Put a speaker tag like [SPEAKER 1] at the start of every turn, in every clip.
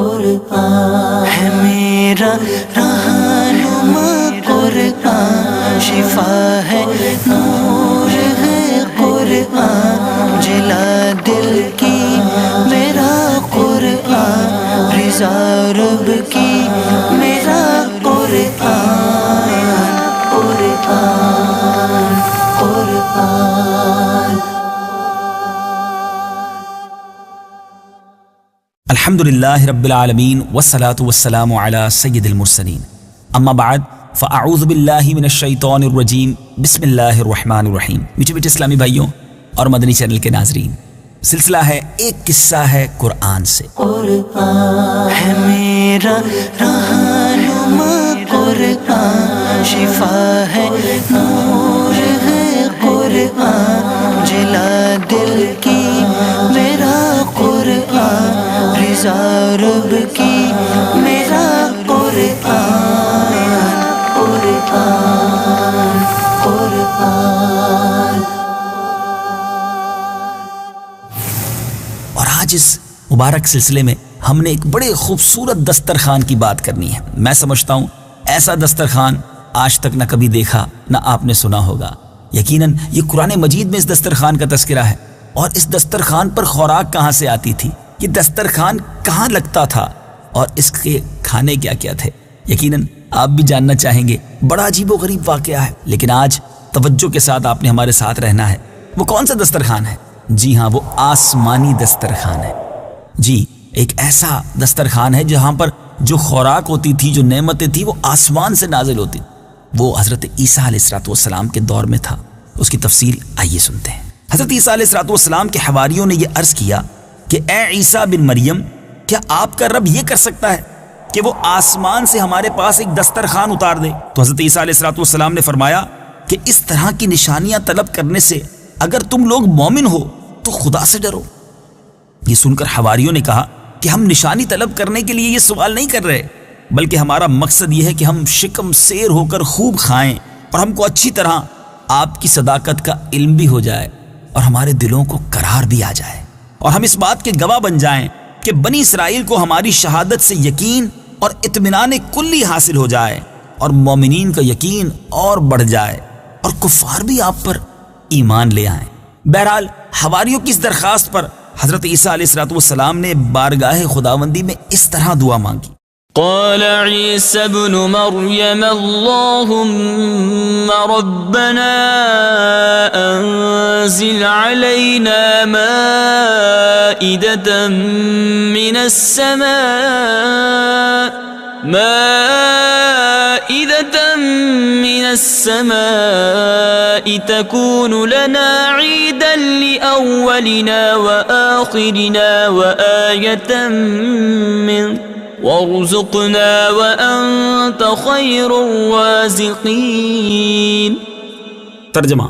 [SPEAKER 1] قرآن ہے میرا رہنما قرآن، شفا ہے نور ہے قرآن، جلا دل کی میرا قرآن، رضا رب کی میرا قرآن، قرآن قرآن۔
[SPEAKER 2] الحمدللہ رب العالمین والصلاة والسلام علی سید المرسلین، اما بعد فاعوذ باللہ من الشیطان الرجیم، بسم اللہ الرحمن الرحیم۔ میٹھے میٹھے اسلامی بھائیوں اور مدنی چینل کے ناظرین، سلسلہ ہے ایک قصہ ہے قرآن سے۔
[SPEAKER 1] قرآن ہے میرا رہنما قرآن، شفا ہے نور ہے قرآن، جلا دل کی میرا قرآن، رضا رب کی میرا قرآن، قرآن قرآن۔
[SPEAKER 2] اور آج اس مبارک سلسلے میں ہم نے ایک بڑے خوبصورت دسترخوان کی بات کرنی ہے۔ میں سمجھتا ہوں ایسا دسترخوان آج تک نہ کبھی دیکھا نہ آپ نے سنا ہوگا۔ یقیناً یہ قرآن مجید میں اس دسترخوان کا تذکرہ ہے، اور اس دسترخوان پر خوراک کہاں سے آتی تھی، یہ دسترخوان کہاں لگتا تھا، اور اس کے کھانے کیا کیا تھے۔ یقیناً آپ بھی جاننا چاہیں گے۔ بڑا عجیب و غریب واقعہ ہے، لیکن آج توجہ کے ساتھ آپ نے ہمارے ساتھ رہنا ہے۔ وہ کون سا دسترخوان ہے؟ جی ہاں، وہ آسمانی دسترخوان ہے۔ جی، ایک ایسا دسترخوان ہے جہاں پر جو خوراک ہوتی تھی، جو نعمتیں تھی، وہ آسمان سے نازل ہوتی تھی۔ وہ حضرت عیسیٰ علیہ السلام کے دور میں تھا۔ اس کی تفصیل آئیے سنتے ہیں۔ حضرت عیسیٰ علیہ السلام کے حواریوں نے یہ عرض کیا کہ اے عیسیٰ بن مریم، کیا آپ کا رب یہ کر سکتا ہے کہ وہ آسمان سے ہمارے پاس ایک دسترخوان اتار دے؟ تو حضرت عیسیٰ علیہ السلام نے فرمایا کہ اس طرح کی نشانیاں طلب کرنے سے اگر تم لوگ مومن ہو تو خدا سے ڈرو۔ یہ سن کر حواریوں نے کہا کہ ہم نشانی طلب کرنے کے لیے یہ سوال نہیں کر رہے، بلکہ ہمارا مقصد یہ ہے کہ ہم شکم سیر ہو کر خوب کھائیں، اور ہم کو اچھی طرح آپ کی صداقت کا علم بھی ہو جائے، اور ہمارے دلوں کو قرار بھی آ جائے، اور ہم اس بات کے گواہ بن جائیں کہ بنی اسرائیل کو ہماری شہادت سے یقین اور اطمینان کلی حاصل ہو جائے، اور مومنین کا یقین اور بڑھ جائے، اور کفار بھی آپ پر ایمان لے آئیں۔ بہرحال حواریوں کی اس درخواست پر حضرت عیسیٰ علیہ السلام نے بارگاہ خداوندی میں اس طرح دعا مانگی۔
[SPEAKER 3] قال عيسى ابن مريم اللهم ربنا أنزل علينا مائدة من السماء تكون لنا عيدا لأولنا وآخرنا وآية منك وارزقنا وأنت خير الرازقين۔
[SPEAKER 2] ترجمہ: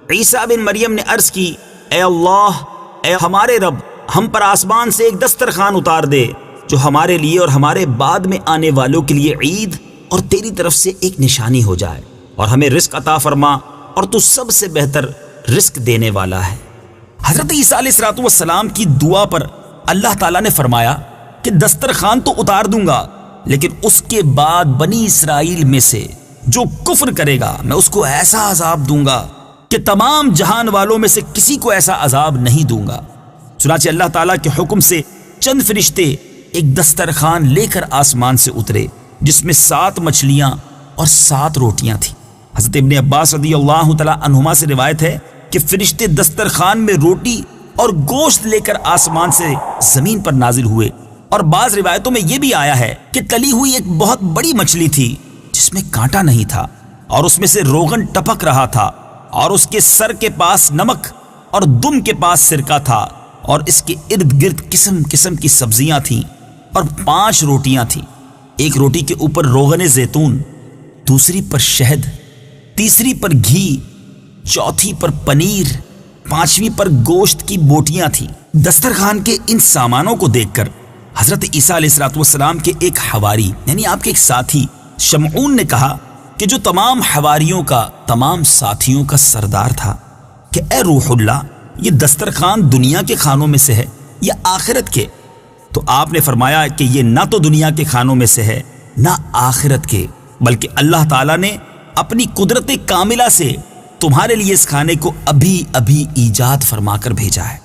[SPEAKER 2] عیسیٰ بن مریم نے عرض کی، اے اللہ، اے ہمارے رب، ہم پر آسمان سے ایک دسترخوان اتار دے جو ہمارے لیے اور ہمارے بعد میں آنے والوں کے لیے عید اور تیری طرف سے ایک نشانی ہو جائے، اور ہمیں رزق عطا فرما، اور تو سب سے بہتر رزق دینے والا ہے۔ حضرت عیسیٰ علیہ السلام کی دعا پر اللہ تعالیٰ نے فرمایا کہ دسترخوان تو اتار دوں گا، لیکن اس کے بعد بنی اسرائیل میں سے جو کفر کرے گا میں اس کو ایسا عذاب دوں گا کہ تمام جہان والوں میں سے کسی کو ایسا عذاب نہیں دوں گا۔ چنانچہ اللہ تعالیٰ کے حکم سے چند فرشتے ایک دسترخوان لے کر آسمان سے اترے، جس میں 7 مچھلیاں اور 7 روٹیاں تھیں۔ حضرت ابن عباس رضی اللہ تعالیٰ عنہما سے روایت ہے کہ فرشتے دسترخوان میں روٹی اور گوشت لے کر آسمان سے زمین پر نازل ہوئے، اور بعض روایتوں میں یہ بھی آیا ہے کہ تلی ہوئی ایک بہت بڑی مچھلی تھی جس میں کانٹا نہیں تھا، اور اس میں سے روغن ٹپک رہا تھا، اور اس کے سر کے پاس نمک اور دم کے پاس سرکہ تھا، اور اس کے ارد گرد قسم قسم کی سبزیاں تھیں، اور 5 روٹیاں تھیں، ایک روٹی کے اوپر روغن زیتون، دوسری پر شہد، تیسری پر گھی، چوتھی پر پنیر، 5ویں پر گوشت کی بوٹیاں تھیں۔ دسترخوان کے ان سامانوں کو دیکھ کر حضرت عیسیٰ علیہ السلام کے ایک حواری یعنی آپ کے ایک ساتھی شمعون نے کہا کہ جو تمام حواریوں کا، تمام ساتھیوں کا سردار تھا، کہ اے روح اللہ، یہ دسترخوان دنیا کے کھانوں میں سے ہے یا آخرت کے؟ تو آپ نے فرمایا کہ یہ نہ تو دنیا کے کھانوں میں سے ہے نہ آخرت کے، بلکہ اللہ تعالیٰ نے اپنی قدرت کاملہ سے تمہارے لیے اس کھانے کو ابھی ابھی ایجاد فرما کر بھیجا ہے۔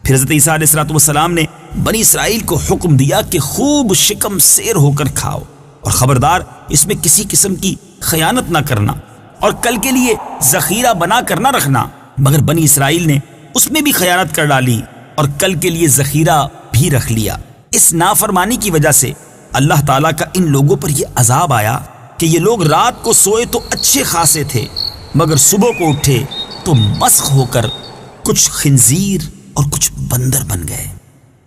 [SPEAKER 2] پھر حضرت عیسیٰ علیہ السلام نے بنی اسرائیل کو حکم دیا کہ خوب شکم سیر ہو کر کھاؤ، اور خبردار اس میں کسی قسم کی خیانت نہ کرنا، اور کل کے لیے ذخیرہ بنا کر نہ رکھنا۔ مگر بنی اسرائیل نے اس میں بھی خیانت کر ڈالی اور کل کے لیے ذخیرہ بھی رکھ لیا۔ اس نافرمانی کی وجہ سے اللہ تعالیٰ کا ان لوگوں پر یہ عذاب آیا کہ یہ لوگ رات کو سوئے تو اچھے خاصے تھے، مگر صبح کو اٹھے تو مسخ ہو کر کچھ خنزیر اور کچھ بندر بن گئے۔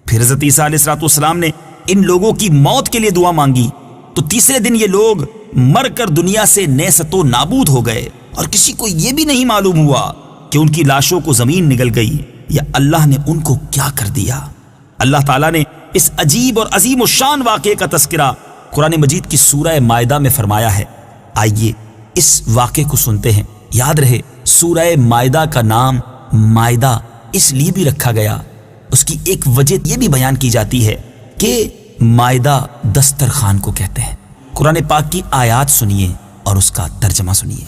[SPEAKER 2] پھر حضرت عیسیٰ علیہ السلام نے ان لوگوں کی موت کے لیے دعا مانگی تو تیسرے دن یہ لوگ مر کر دنیا سے نیست و نابود ہو گئے، اور کسی کو یہ بھی نہیں معلوم ہوا کہ ان کی لاشوں کو زمین نگل گئی یا اللہ نے ان کو کیا کر دیا۔ اللہ تعالیٰ نے اس عجیب اور عظیم الشان واقعے کا تذکرہ قرآن مجید کی سورہ مائدہ میں فرمایا ہے۔ آئیے اس واقعے کو سنتے ہیں۔ یاد رہے سورہ مائدہ کا نام مائدہ اس لیے بھی رکھا گیا، اس کی ایک وجہ یہ بھی بیان کی جاتی ہے کہ مائدہ دسترخوان کو کہتے ہیں۔ قرآن پاک کی آیات سنیے اور اس کا ترجمہ سنیے۔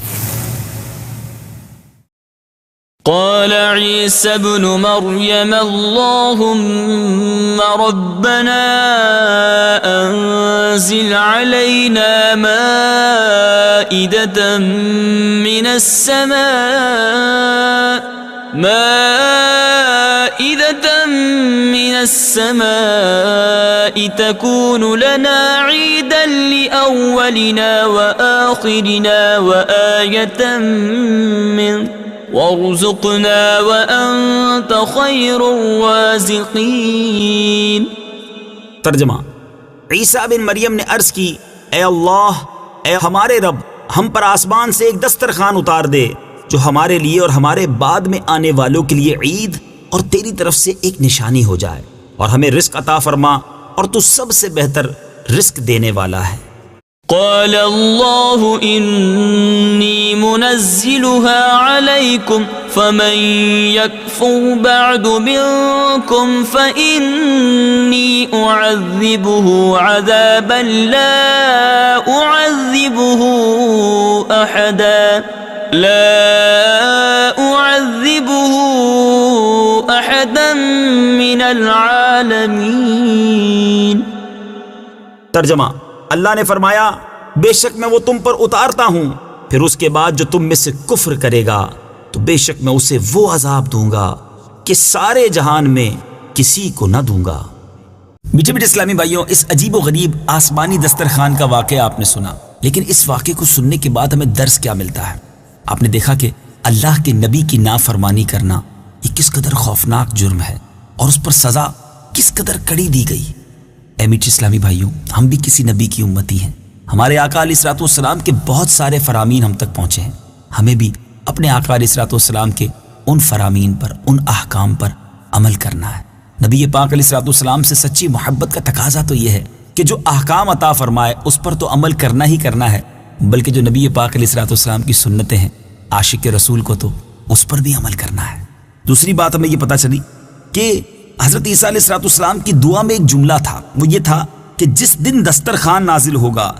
[SPEAKER 3] قال عيسى ابن مريم اللهم ربنا أنزل علينا مائدة من السماء تكون لنا عيدا لأولنا وآخرنا وآية منك وارزقنا وأنت خير الرازقين۔
[SPEAKER 2] ترجمہ: عیسیٰ بن مریم نے عرض کی، اے اللہ، اے ہمارے رب، ہم پر آسمان سے ایک دسترخوان اتار دے جو ہمارے لیے اور ہمارے بعد میں آنے والوں کے لیے عید اور تیری طرف سے ایک نشانی ہو جائے، اور ہمیں رزق عطا فرما، اور تو سب سے بہتر رزق دینے والا ہے۔
[SPEAKER 3] قال الله إني منزلها عليكم فمن يكفر بعد منكم فإني أعذبه عذابا لا أعذبه أحدا من العالمين۔
[SPEAKER 2] ترجمہ: اللہ نے فرمایا، بے شک میں وہ تم پر اتارتا ہوں، پھر اس کے بعد جو تم میں سے کفر کرے گا تو بے شک میں اسے وہ عذاب دوں گا کہ سارے جہان میں کسی کو نہ دوں گا۔ میٹھے میٹھے اسلامی بھائیوں، اس عجیب و غریب آسمانی دسترخوان کا واقعہ آپ نے سنا، لیکن اس واقعے کو سننے کے بعد ہمیں درس کیا ملتا ہے؟ آپ نے دیکھا کہ اللہ کے نبی کی نافرمانی کرنا یہ کس قدر خوفناک جرم ہے، اور اس پر سزا کس قدر کڑی دی گئی۔ اے میٹھے اسلامی بھائیوں، ہم بھی کسی نبی کی امتی ہیں، ہمارے آقا علیہ الصلوۃ والسلام کے بہت سارے فرامین ہم تک پہنچے ہیں، ہمیں بھی اپنے آقا علیہ الصلوۃ والسلام کے ان فرامین پر، ان احکام پر عمل کرنا ہے۔ نبی پاک علیہ الصلوۃ والسلام سے سچی محبت کا تقاضا تو یہ ہے کہ جو احکام عطا فرمائے اس پر تو عمل کرنا ہی کرنا ہے، بلکہ جو نبی پاک علیہ الصلوۃ والسلام کی سنتیں ہیں، عاشق رسول کو تو اس پر بھی عمل کرنا ہے۔ دوسری بات ہمیں یہ پتہ چلی کہ حضرت عیسیٰ علیہ السلام کی دعا میں ایک جملہ تھا، وہ یہ تھا کہ جس دن دسترخوان نازل ہوگا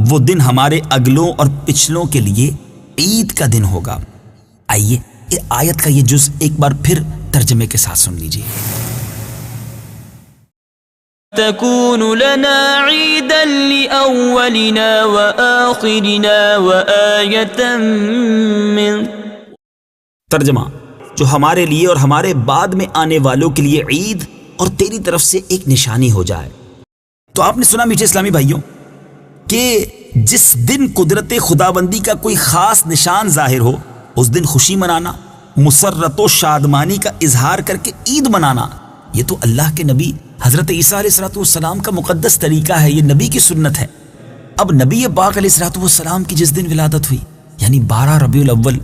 [SPEAKER 2] وہ دن ہمارے اگلوں اور پچھلوں کے لیے عید کا دن ہوگا۔ آئیے آیت کا یہ جز ایک بار پھر ترجمے کے ساتھ سن لیجیے۔
[SPEAKER 3] تكون لنا عيدا لأولنا وآخرنا وآية منك۔
[SPEAKER 2] ترجمہ: جو ہمارے لیے اور ہمارے بعد میں آنے والوں کے لیے عید اور تیری طرف سے ایک نشانی ہو جائے۔ تو آپ نے سنا میٹھے اسلامی بھائیوں کہ جس دن قدرت خدابندی کا کوئی خاص نشان ظاہر ہو اس دن خوشی منانا، مسرت و شادمانی کا اظہار کر کے عید منانا، یہ تو اللہ کے نبی حضرت عیسیٰ علیہ السلام کا مقدس طریقہ ہے، یہ نبی کی سنت ہے۔ اب نبی پاک علیہ السلام کی جس دن ولادت ہوئی یعنی 12 ربیع الاول،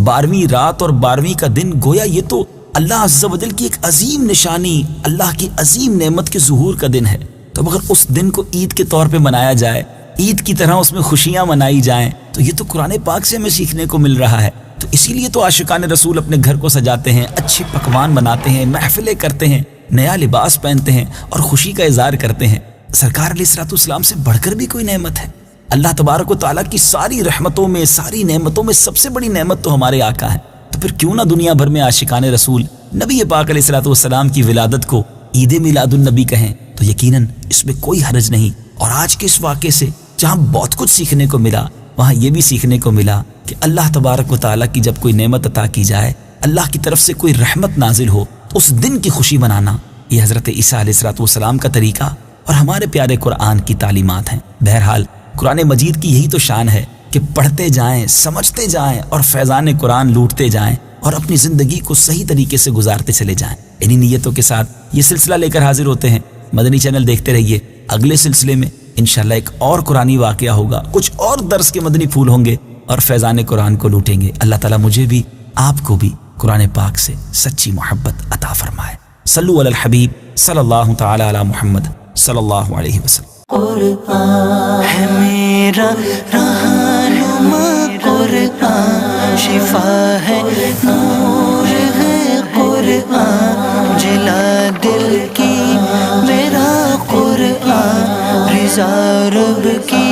[SPEAKER 2] 12ویں رات اور 12ویں کا دن، گویا یہ تو اللہ عز و جل کی ایک عظیم نشانی، اللہ کی عظیم نعمت کے ظہور کا دن ہے۔ تو اگر اس دن کو عید کے طور پہ منایا جائے، عید کی طرح اس میں خوشیاں منائی جائیں، تو یہ تو قرآن پاک سے ہمیں سیکھنے کو مل رہا ہے۔ تو اسی لیے تو عاشقان رسول اپنے گھر کو سجاتے ہیں، اچھے پکوان بناتے ہیں، محفلیں کرتے ہیں، نیا لباس پہنتے ہیں اور خوشی کا اظہار کرتے ہیں، سرکار علیہ الصلوۃ والسلام سے بڑھ کر بھی کوئی نعمت ہے؟ اللہ تبارک و تعالیٰ کی ساری رحمتوں میں، ساری نعمتوں میں سب سے بڑی نعمت تو ہمارے آقا ہے، تو پھر کیوں نہ دنیا بھر میں عاشقان رسول نبی پاک علیہ الصلوۃ والسلام کی ولادت کو عید میلاد النبی کہیں؟ تو یقیناً اس میں کوئی حرج نہیں۔ اور آج کے اس واقعے سے جہاں بہت کچھ سیکھنے کو ملا، وہاں یہ بھی سیکھنے کو ملا کہ اللہ تبارک و تعالیٰ کی جب کوئی نعمت عطا کی جائے، اللہ کی طرف سے کوئی رحمت نازل ہو، اس دن کی خوشی منانا، یہ حضرت عیسیٰ علیہ الصلوۃ والسلام کا طریقہ اور ہمارے پیارے قرآن کی تعلیمات ہیں۔ بہرحال قرآن مجید کی یہی تو شان ہے کہ پڑھتے جائیں، سمجھتے جائیں اور فیضان قرآن لوٹتے جائیں اور اپنی زندگی کو صحیح طریقے سے گزارتے چلے جائیں۔ انہی نیتوں کے ساتھ یہ سلسلہ لے کر حاضر ہوتے ہیں۔ مدنی چینل دیکھتے رہیے، اگلے سلسلے میں انشاءاللہ ایک اور قرآنی واقعہ ہوگا، کچھ اور درس کے مدنی پھول ہوں گے اور فیضان قرآن کو لوٹیں گے۔ اللہ تعالیٰ مجھے بھی آپ کو بھی قرآن پاک سے سچی محبت عطا فرمائے۔ صلو علی الحبیب صلی اللہ تعالی علی محمد صلی اللہ علیہ وسلم۔
[SPEAKER 1] قرآن ہے میرا رہنما، قرآن شفا ہے، نور ہے قرآن، جلا دل کی میرا قرآن، رضا رب کی